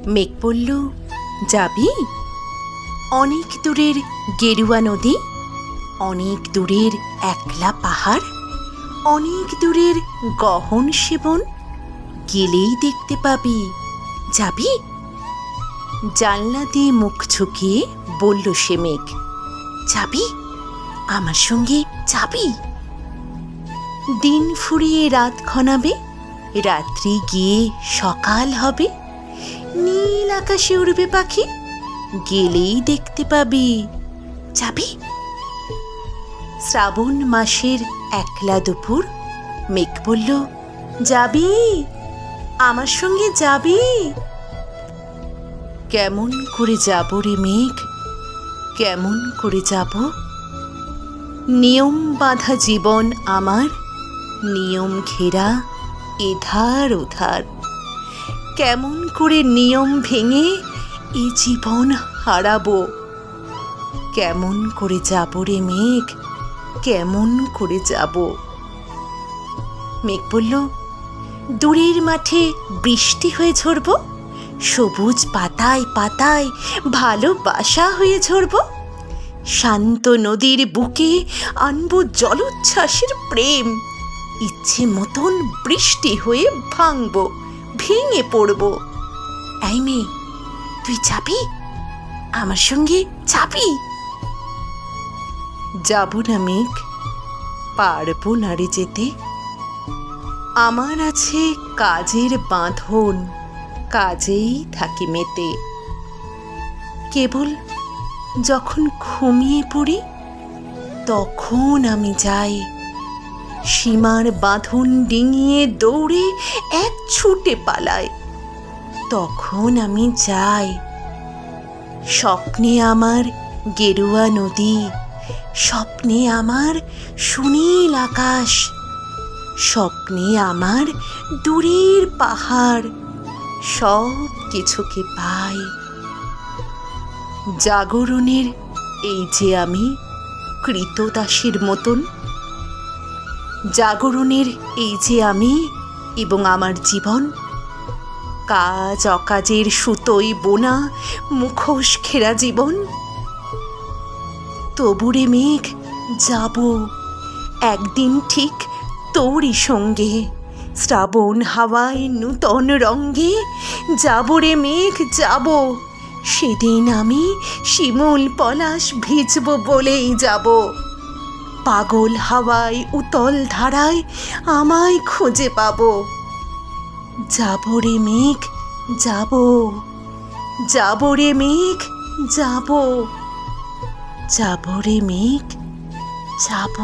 মেঘ বলল, যাবি? অনেক দূরের গেরুয়া নদী, অনেক দূরের একলা পাহাড়, অনেক দূরের গহন সেবন, গেলেই দেখতে পাবি। যাবি? জানলা দিয়ে মুখ ঝুঁকিয়ে বলল সে মেঘ, যাবি? আমার সঙ্গে যাবি? দিন ফুরিয়ে রাত ঘনাবে, রাত্রি গিয়ে সকাল হবে, নীল আকাশে উড়বে পাখি, গেলেই দেখতে পাবি। যাবি? শ্রাবণ মাসের একলা দুপুর, মেঘ বলল, যাবি? আমার সঙ্গে যাবি? কেমন করে যাব রে মেঘ, কেমন করে যাব? নিয়ম বাঁধা জীবন আমার, নিয়ম ঘেরা এধার ওধার। কেমন করে নিয়ম ভেঙে এ জীবন হারাবো? কেমন করে যাব রে মেঘ, কেমন করে যাব? মেঘ বলল, দূরের মাঠে বৃষ্টি হয়ে ঝরব, সবুজ পাতায় পাতায় ভালোবাসা হয়ে ঝরব, শান্ত নদীর বুকে আনবো জলোচ্ছ্বাসের প্রেম, ইচ্ছে মতন বৃষ্টি হয়ে ভাঙব, ভেঙে পড়ব। এই মেয়ে, তুই যাবি? আমার সঙ্গে যাবি? যাব না মেঘ, পারবো না রে যেতে। আমার আছে কাজের বাঁধন, কাজেই থাকি মেতে। কেবল যখন ঘুমিয়ে পড়ি তখন আমি যাই, সীমার বাঁধন ডিঙিয়ে দৌড়ে এক ছুটে পালাই, তখন আমি যাই। স্বপ্নে আমার গেরুয়া নদী, স্বপ্নে আমার সুনীল আকাশ, স্বপ্নে আমার দূরের পাহাড়, সব কিছুকে পাই। জাগরণের এই যে আমি কৃতদাসীর মতন, জাগরণের এই যে আমি এবং আমার জীবন, কাজ অকাজের সুতোয় বোনা মুখোশ ঘেরা জীবন। তবুরে মেঘ, যাব একদিন ঠিক তোরই সঙ্গে, শ্রাবণ হাওয়ায় নূতন রঙ্গে। যাব রে মেঘ, যাব, সেদিন আমি শিমুল পলাশ ভিজব বলেই যাব। পাগল হাওয়ায় উতল ধারায় আমায় খুঁজে পাব। যাব রে মেঘ, যাব, যাব রে মেঘ, যাব, যাব রে মেঘ, যাব।